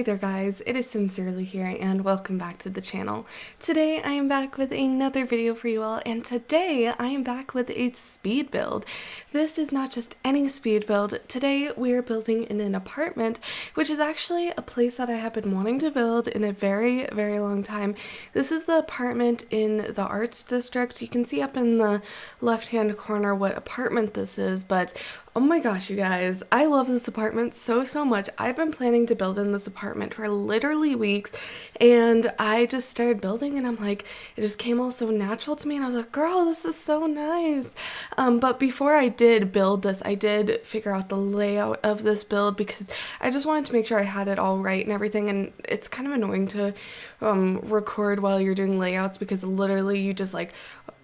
there guys, it is Sincerely here and welcome back to the channel. Today I am back with another video for you all, and today I am back with a speed build. This is not just any speed build. Today we are building in an apartment, which is actually a place that I have been wanting to build in a very long time. This is the apartment in the Arts District. You can see up in the left hand corner what apartment this is, but oh my gosh, you guys, I love this apartment so much. I've been planning to build in this apartment for literally weeks, and I just started building and I'm like, it just came all so natural to me and I was like, girl, this is so nice. But before I did build this, I did figure out the layout of this build because I just wanted to make sure I had it all right and everything, and it's kind of annoying to record while you're doing layouts because literally you just like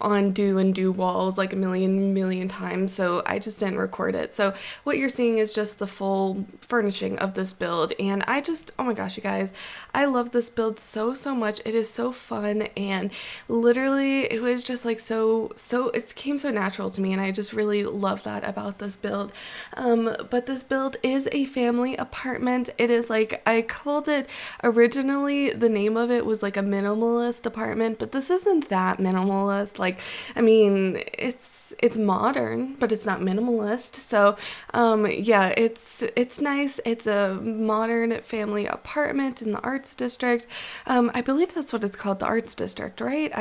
undo and do walls like a million times, so I just didn't record it. So what you're seeing is just the full furnishing of this build, and I just, oh my gosh, you guys, I love this build so much. It is so fun, and literally it was just like so it came so natural to me, and I just really love that about this build. But this build is a family apartment. It is like, I called it originally, the name of it was like a minimalist apartment, but this isn't that minimalist. Like, I mean, it's modern, but it's not minimalist. So yeah, it's nice. It's a modern family apartment in the Arts District. I believe that's what it's called, the Arts District, right?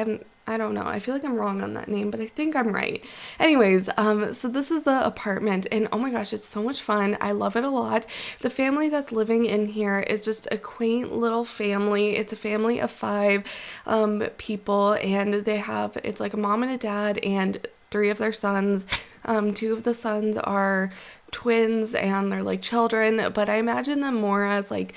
I don't know. I feel like I'm wrong on that name, but I think I'm right. Anyways, so this is the apartment, and oh my gosh, it's so much fun. I love it a lot. The family that's living in here is just a quaint little family. It's a family of 5 people, and it's like a mom and a dad and 3 of their sons. 2 of the sons are twins and they're like children, but I imagine them more as like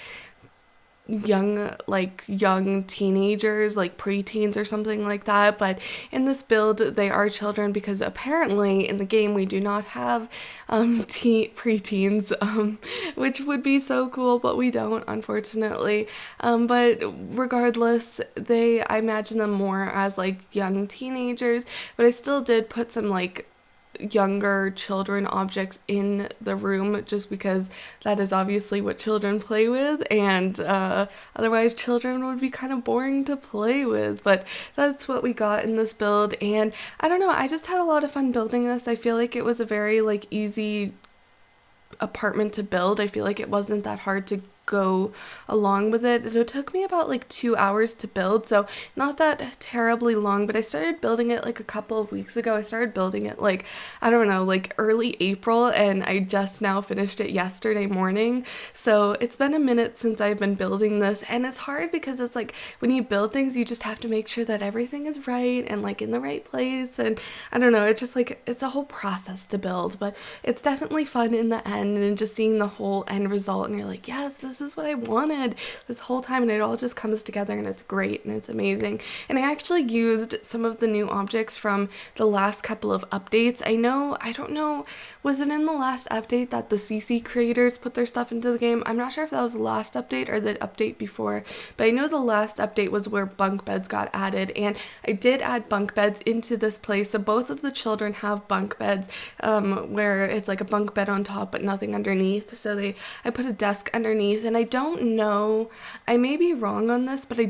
young teenagers, like preteens or something like that. But in this build they are children because apparently in the game we do not have preteens, which would be so cool, but we don't, unfortunately. But regardless, I imagine them more as like young teenagers, but I still did put some like younger children objects in the room just because that is obviously what children play with, and otherwise children would be kind of boring to play with. But that's what we got in this build, and I don't know, I just had a lot of fun building this. I feel like it was a very like easy apartment to build. I feel like it wasn't that hard to go along with it. It took me about like 2 hours to build, so not that terribly long, but I started building it like a couple of weeks ago. I started building it like, I don't know, like early April, and I just now finished it yesterday morning. So it's been a minute since I've been building this, and it's hard because it's like when you build things you just have to make sure that everything is right and like in the right place, and I don't know, it's just like it's a whole process to build, but it's definitely fun in the end, and just seeing the whole end result and you're like, yes, this is what I wanted this whole time, and it all just comes together and it's great and it's amazing. And I actually used some of the new objects from the last couple of updates. I don't know, was it in the last update that the CC creators put their stuff into the game? I'm not sure if that was the last update or the update before, but I know the last update was where bunk beds got added, and I did add bunk beds into this place. So both of the children have bunk beds, where it's like a bunk bed on top but nothing underneath. So I put a desk underneath, and I don't know, I may be wrong on this, but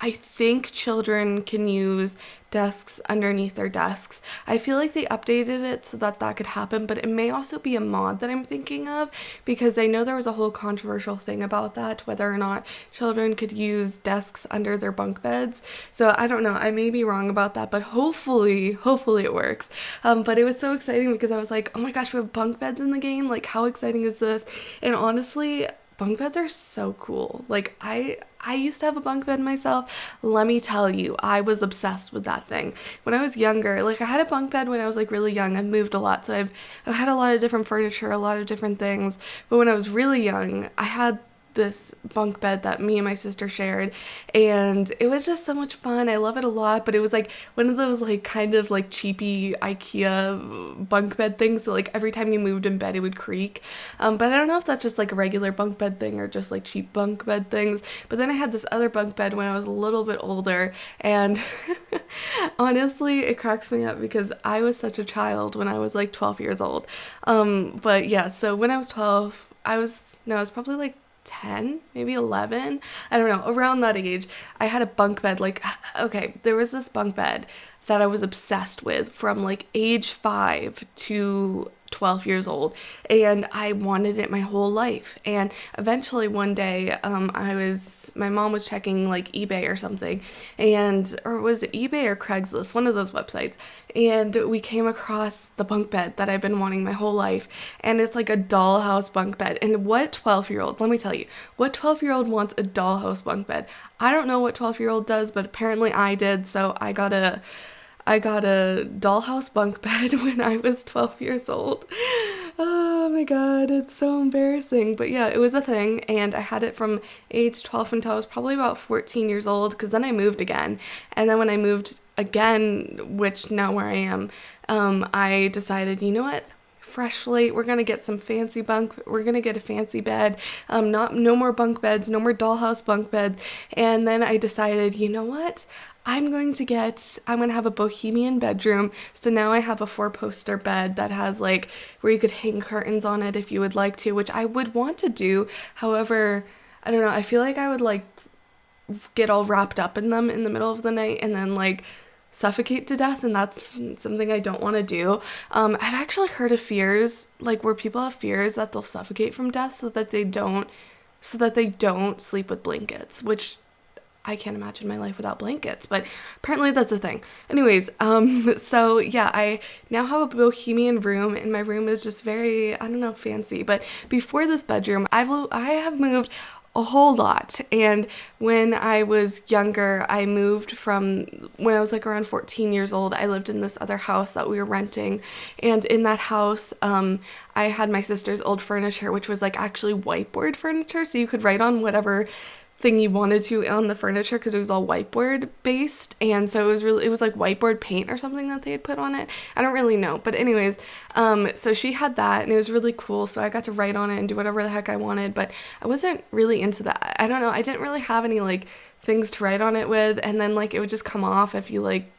I think children can use desks underneath their desks. I feel like they updated it so that could happen, but it may also be a mod that I'm thinking of, because I know there was a whole controversial thing about that, whether or not children could use desks under their bunk beds. So I don't know, I may be wrong about that, but hopefully it works. But it was so exciting because I was like, oh my gosh, we have bunk beds in the game, like how exciting is this? And honestly, bunk beds are so cool. Like I used to have a bunk bed myself. Let me tell you, I was obsessed with that thing. When I was younger, like I had a bunk bed when I was like really young. I've moved a lot, so I've had a lot of different furniture, a lot of different things. But when I was really young, I had this bunk bed that me and my sister shared, and it was just so much fun. I love it a lot, but it was like one of those like kind of like cheapy IKEA bunk bed things, so like every time you moved in bed it would creak. But I don't know if that's just like a regular bunk bed thing or just like cheap bunk bed things. But then I had this other bunk bed when I was a little bit older, and honestly it cracks me up because I was such a child when I was like 12 years old. But yeah, so when I was 12, I was probably like 10, maybe 11. I don't know, around that age. I had a bunk bed. Like, okay, there was this bunk bed that I was obsessed with from like age 5 to 12 years old, and I wanted it my whole life. And eventually one day, my mom was checking like eBay or something, or was it eBay or Craigslist, one of those websites, and we came across the bunk bed that I've been wanting my whole life, and it's like a dollhouse bunk bed. And what 12-year-old, let me tell you, what 12-year-old wants a dollhouse bunk bed? I don't know what 12-year-old does, but apparently I did, so I got a dollhouse bunk bed when I was 12 years old. Oh my god, it's so embarrassing. But yeah, it was a thing, and I had it from age 12 until I was probably about 14 years old, because then I moved again. And then when I moved again, which now where I am, I decided, you know what? Fresh slate, we're gonna get we're gonna get a fancy bed, no more bunk beds, no more dollhouse bunk beds. And then I decided, you know what, I'm gonna have a bohemian bedroom. So now I have a 4-poster bed that has like where you could hang curtains on it if you would like to, which I would want to do. However, I don't know, I feel like I would like get all wrapped up in them in the middle of the night and then like suffocate to death, and that's something I don't want to do. I've actually heard of fears, like where people have fears that they'll suffocate from death so that they don't sleep with blankets, which I can't imagine my life without blankets, but apparently that's a thing. Anyways, so yeah, I now have a bohemian room, and my room is just very, I don't know, fancy. But before this bedroom, I have moved a whole lot. And when I was younger, when I was like around 14 years old, I lived in this other house that we were renting. And in that house, I had my sister's old furniture, which was like actually whiteboard furniture. So you could write on whatever thing you wanted to on the furniture because it was all whiteboard based, and so it was like whiteboard paint or something that they had put on it. I don't really know, but anyways, so she had that, and it was really cool, so I got to write on it and do whatever the heck I wanted. But I wasn't really into that. I don't know, I didn't really have any like things to write on it with, and then like it would just come off if you like,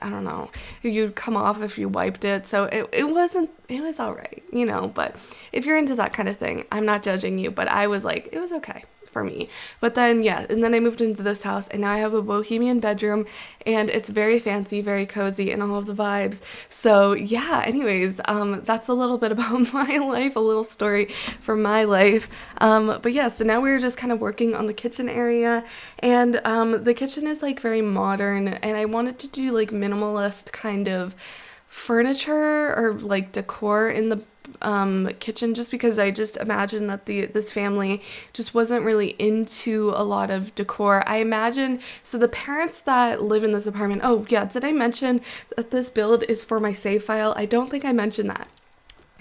I don't know, you'd come off if you wiped it. So it was all right, you know. But if you're into that kind of thing, I'm not judging you, but I was like, it was okay for me. But then yeah, and then I moved into this house, and now I have a bohemian bedroom, and it's very fancy, very cozy, and all of the vibes. So yeah, anyways, that's a little bit about my life, a little story from my life. But yeah, so now we're just kind of working on the kitchen area, and the kitchen is like very modern, and I wanted to do like minimalist kind of furniture or like decor in the kitchen, just because I just imagine that this family just wasn't really into a lot of decor. I imagine, so the parents that live in this apartment, oh yeah, did I mention that this build is for my save file? I don't think I mentioned that.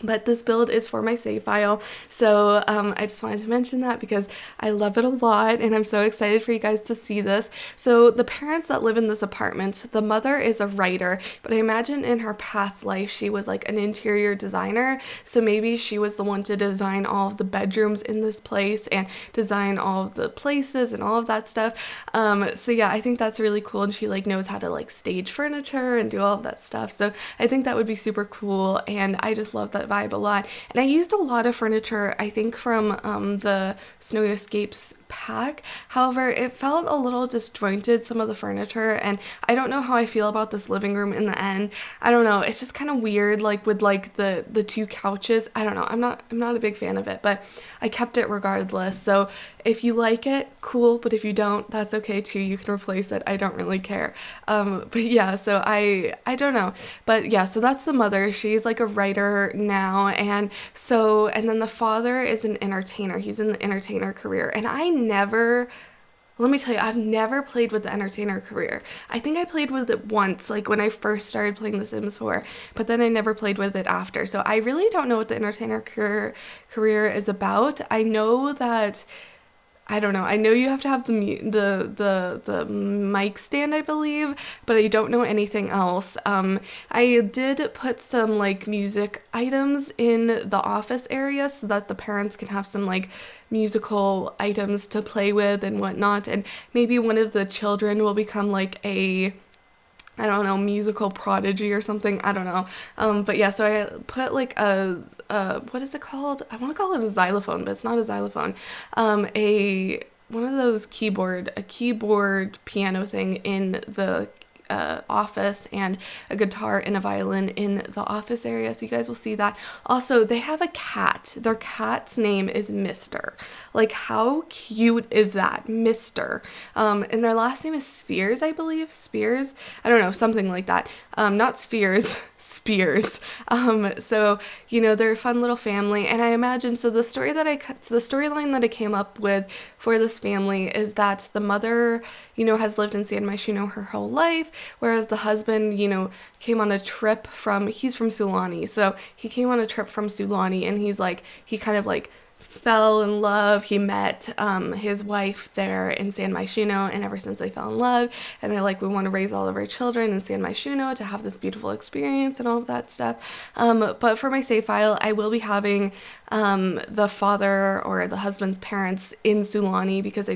But this build is for my save file, so I just wanted to mention that because I love it a lot, and I'm so excited for you guys to see this. So the parents that live in this apartment, the mother is a writer, but I imagine in her past life she was like an interior designer, so maybe she was the one to design all of the bedrooms in this place and design all of the places and all of that stuff. So yeah, I think that's really cool, and she like knows how to like stage furniture and do all of that stuff, so I think that would be super cool, and I just love that vibe a lot. And I used a lot of furniture, I think, from the Snowy Escapes pack. However, it felt a little disjointed, some of the furniture, and I don't know how I feel about this living room in the end. I don't know, it's just kind of weird, like with like the 2 couches. I don't know, I'm not a big fan of it, but I kept it regardless. So if you like it, cool, but if you don't, that's okay too. You can replace it. I don't really care. But yeah, so I don't know. But yeah, so that's the mother. She's like a writer now, and then the father is an entertainer. He's in the entertainer career, and let me tell you, I've never played with the entertainer career. I think I played with it once, like when I first started playing The Sims 4, but then I never played with it after. So I really don't know what the entertainer career is about. I know that, I don't know. I know you have to have the mic stand, I believe, but I don't know anything else. I did put some like music items in the office area so that the parents can have some like musical items to play with and whatnot, and maybe one of the children will become like a I don't know, musical prodigy or something. I don't know. But yeah, so I put like what is it called? I want to call it a xylophone, but it's not a xylophone. A one of those a keyboard piano thing in the office, and a guitar and a violin in the office area, so you guys will see that. Also, they have a cat. Their cat's name is Mr. Like, how cute is that? Mr. And their last name is Spears, I believe. Spears? I don't know, something like that. Not Spheres, Spears. So, they're a fun little family, and I imagine, so the storyline that I came up with for this family is that the mother, has lived in San Myshuno her whole life, whereas the husband, came on a trip he's from Sulani, so he came on a trip from Sulani, and he kind of like fell in love. He met his wife there in San Myshuno, and ever since they fell in love, and they're like, we want to raise all of our children in San Myshuno to have this beautiful experience and all of that stuff. But for my save file, I will be having the father or the husband's parents in Sulani, because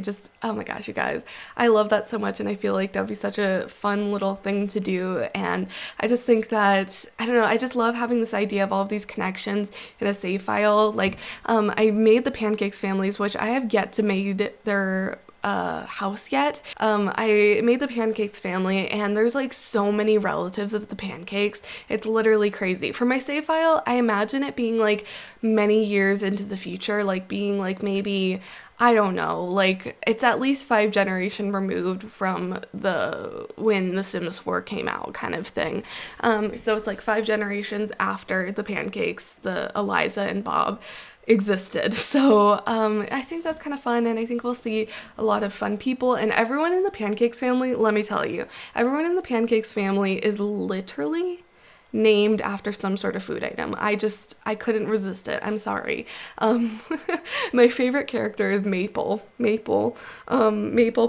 oh my gosh, you guys, I love that so much, and I feel like that would be such a fun little thing to do. And I just think that, I don't know, I just love having this idea of all of these connections in a save file. Like, I made the Pancakes families, which I have yet to made their house yet. I made the Pancakes family, and there's like so many relatives of the Pancakes. It's literally crazy. For my save file, I imagine it being like many years into the future, like being like maybe, I don't know, like it's at least 5 generations removed from when The Sims 4 came out, kind of thing. So it's like 5 generations after the Pancakes, the Eliza and Bob existed. So I think that's kind of fun, and I think we'll see a lot of fun people. And everyone in the Pancakes family, let me tell you, everyone in the Pancakes family is literally named after some sort of food item. I couldn't resist it. I'm sorry. My favorite character is Maple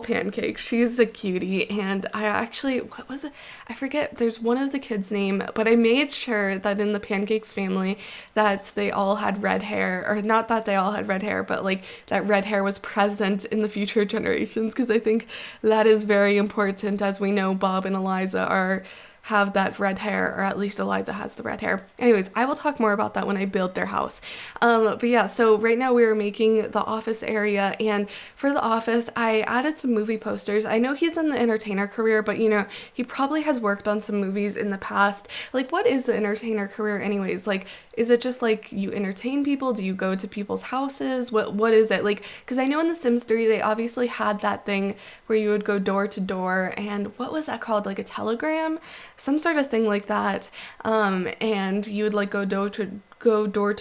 Pancake. She's a cutie, and I actually, what was it? I forget, there's one of the kids' name, but I made sure that in the Pancakes family that they all had red hair, or not that they all had red hair, but like that red hair was present in the future generations, because I think that is very important. As we know, Bob and Eliza have that red hair, or at least Eliza has the red hair. Anyways, I will talk more about that when I build their house. But yeah, so right now we're making the office area, and for the office, I added some movie posters. I know he's in the entertainer career, but he probably has worked on some movies in the past. Like, what is the entertainer career anyways? Like, is it just like you entertain people? Do you go to people's houses? What is it? Like, because I know in The Sims 3, they obviously had that thing where you would go door to door, and what was that called? Like a telegram? Some sort of thing like that. And you would like go door to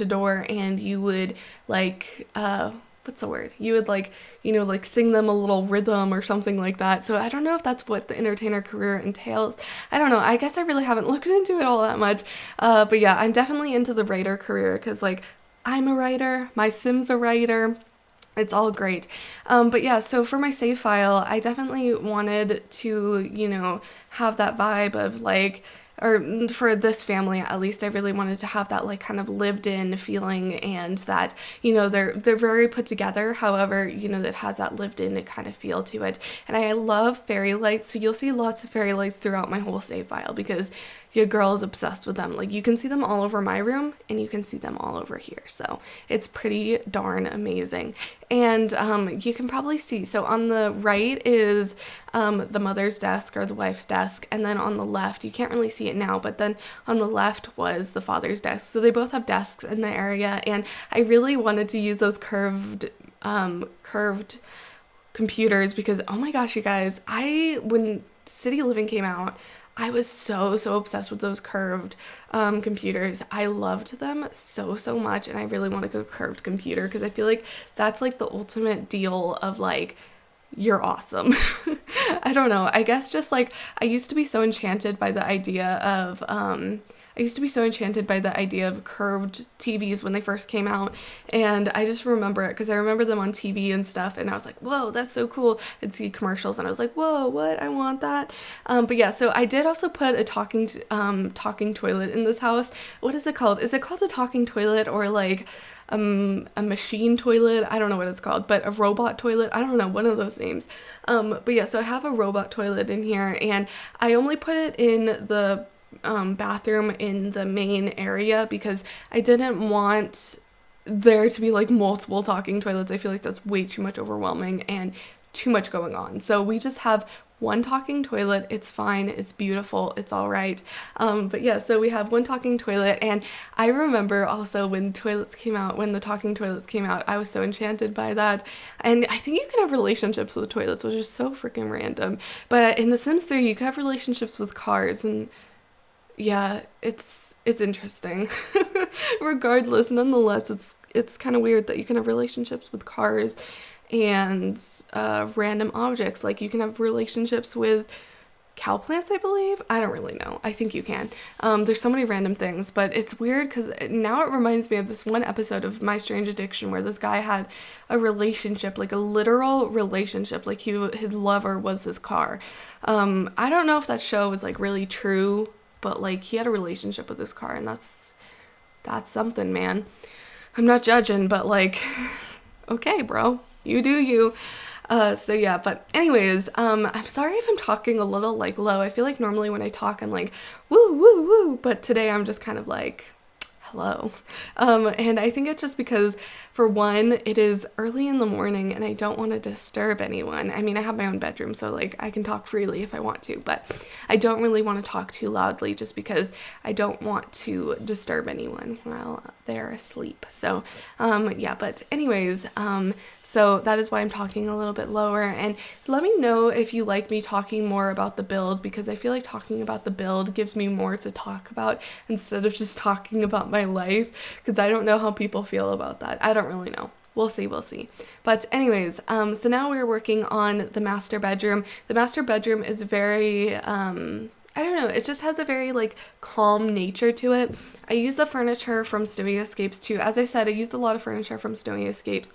door, and you would like, what's the word? You would like, like sing them a little rhythm or something like that. So I don't know if that's what the entertainer career entails. I don't know. I guess I really haven't looked into it all that much. But yeah, I'm definitely into the writer career, because like I'm a writer, my Sim's a writer. It's all great. But yeah, so for my save file, I definitely wanted to, have that vibe of like, or for this family at least, I really wanted to have that like kind of lived in feeling, and that, they're very put together. However, that has that lived in kind of feel to it. And I love fairy lights. So you'll see lots of fairy lights throughout my whole save file, because your girl is obsessed with them. Like, you can see them all over my room, and you can see them all over here. So it's pretty darn amazing. And you can probably see, so on the right is the mother's desk, or the wife's desk, and then on the left, you can't really see it now, but then on the left was the father's desk. So they both have desks in the area, and I really wanted to use those curved computers, because oh my gosh, you guys, when City Living came out, I was so obsessed with those curved computers. I loved them so much, and I really want to go curved computer, because I feel like that's like the ultimate deal of like, you're awesome. I don't know. I guess just like, I used to be so enchanted by the idea of curved TVs when they first came out, and I just remember it because I remember them on TV and stuff, and I was like, whoa, that's so cool. I'd see commercials, and I was like, whoa, what? I want that. But yeah, so I did also put a talking toilet in this house. What is it called? Is it called a talking toilet, or like a machine toilet. I don't know what it's called, but a robot toilet. I don't know, one of those names. But yeah, so I have a robot toilet in here, and I only put it in the bathroom in the main area because I didn't want there to be like multiple talking toilets. I feel like that's way too much overwhelming and too much going on. So we just have one talking toilet. It's fine. It's beautiful. It's all right. But yeah, so we have one talking toilet. And I remember also when toilets came out, when the talking toilets came out, I was so enchanted by that. And I think you can have relationships with toilets, which is so freaking random. But in The Sims 3, you can have relationships with cars, and yeah, it's interesting. Regardless, nonetheless, it's kind of weird that you can have relationships with cars and random objects. Like you can have relationships with cow plants, I believe. I don't really know. I think you can. There's so many random things, but it's weird because now it reminds me of this one episode of My Strange Addiction where this guy had a relationship, like a literal relationship, like his lover was his car. I don't know if that show was like really true, but like he had a relationship with his car, and that's something, man. I'm not judging, but like, okay, bro, you do you. So yeah, but anyways, I'm sorry if I'm talking a little like low. I feel like normally when I talk, I'm like, woo, woo, woo, but today I'm just kind of like, hello. And I think it's just because, for one, it is early in the morning and I don't want to disturb anyone. I mean, I have my own bedroom, so like I can talk freely if I want to, but I don't really want to talk too loudly just because I don't want to disturb anyone while they're asleep. So yeah, but anyways, so that is why I'm talking a little bit lower. And let me know if you like me talking more about the build, because I feel like talking about the build gives me more to talk about instead of just talking about my life, because I don't know how people feel about that. I don't really know. We'll see. But anyways, so now we're working on the master bedroom. The master bedroom is very, I don't know, it just has a very like calm nature to it. I use the furniture from Snowy Escapes too. As I said, I used a lot of furniture from Snowy Escapes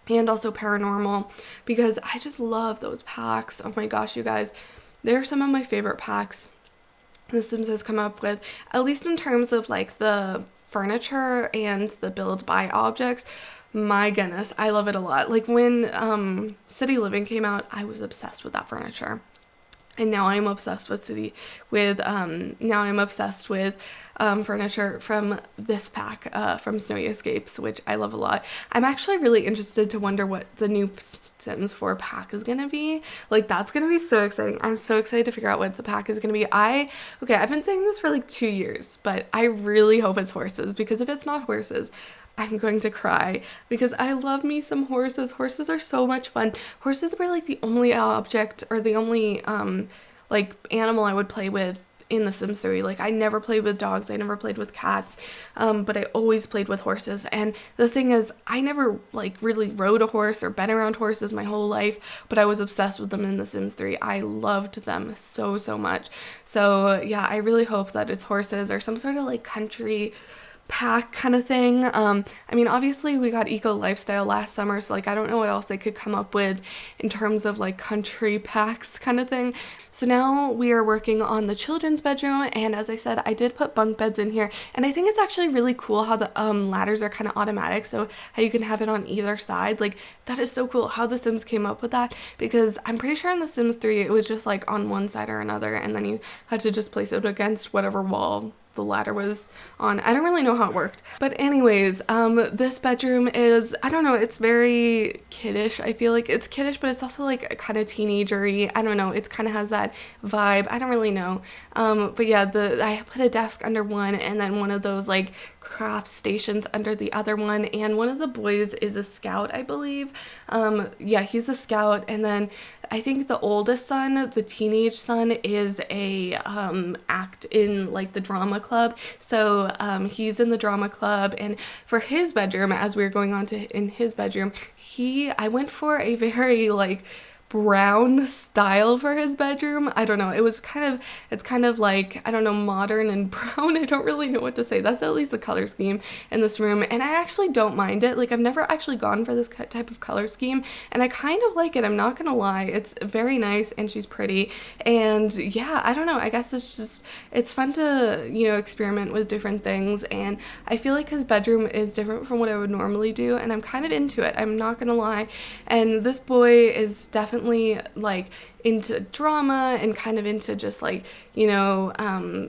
and also Paranormal because I just love those packs. Oh my gosh, you guys, they're some of my favorite packs The Sims has come up with, at least in terms of like the furniture and the build by objects. My goodness, I love it a lot. Like when City Living came out, I was obsessed with that furniture. And now I'm obsessed with furniture from this pack, from Snowy Escapes, which I love a lot. I'm actually really interested to wonder what the new Sims 4 pack is going to be. Like, that's going to be so exciting. I'm so excited to figure out what the pack is going to be. I've been saying this for like 2 years, but I really hope it's horses, because if it's not horses, I'm going to cry, because I love me some horses. Horses are so much fun. Horses were like the only object, or the only like animal I would play with in The Sims 3. Like, I never played with dogs, I never played with cats, but I always played with horses. And the thing is, I never like really rode a horse or been around horses my whole life, but I was obsessed with them in The Sims 3. I loved them so much. So yeah, I really hope that it's horses or some sort of like country pack kind of thing. I mean, obviously we got Eco Lifestyle last summer, so like I don't know what else they could come up with in terms of like country packs kind of thing. So now we are working on the children's bedroom, and as I said, I did put bunk beds in here, and I think it's actually really cool how the ladders are kind of automatic, so how you can have it on either side. Like, that is so cool how The Sims came up with that, because I'm pretty sure in The Sims 3 it was just like on one side or another, and then you had to just place it against whatever wall the ladder was on. I don't really know how it worked. But anyways, this bedroom is, I don't know, it's very kiddish. I feel like it's kiddish, but it's also like kind of teenagery. I don't know, it kind of has that vibe. I don't really know. But yeah, I put a desk under one, and then one of those like craft stations under the other one, and one of the boys is a scout, I believe. Yeah, he's a scout, and then I think the oldest son, the teenage son, is a act in like the drama club. So he's in the drama club, and for his bedroom, as we were going on to in his bedroom, I went for a very like brown style for his bedroom. I don't know. It's kind of like, I don't know, modern and brown. I don't really know what to say. That's at least the color scheme in this room. And I actually don't mind it. Like, I've never actually gone for this type of color scheme, and I kind of like it. I'm not gonna lie. It's very nice, and she's pretty. And yeah, I don't know. I guess it's fun to, experiment with different things. And I feel like his bedroom is different from what I would normally do, and I'm kind of into it. I'm not gonna lie. And this boy is definitely like into drama and kind of into just like,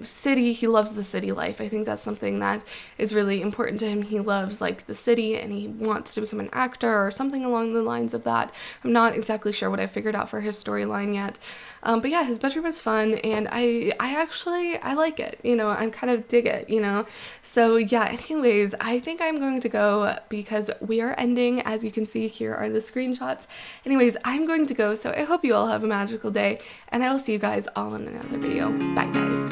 city. He loves the city life. I think that's something that is really important to him. He loves like the city, and he wants to become an actor or something along the lines of that. I'm not exactly sure what I figured out for his storyline yet. But yeah, his bedroom is fun, and I like it, I kind of dig it, so yeah, anyways, I think I'm going to go because we are ending. As you can see, here are the screenshots. Anyways, I'm going to go, so I hope you all have a magical day, and I will see you guys all in another video. Bye guys.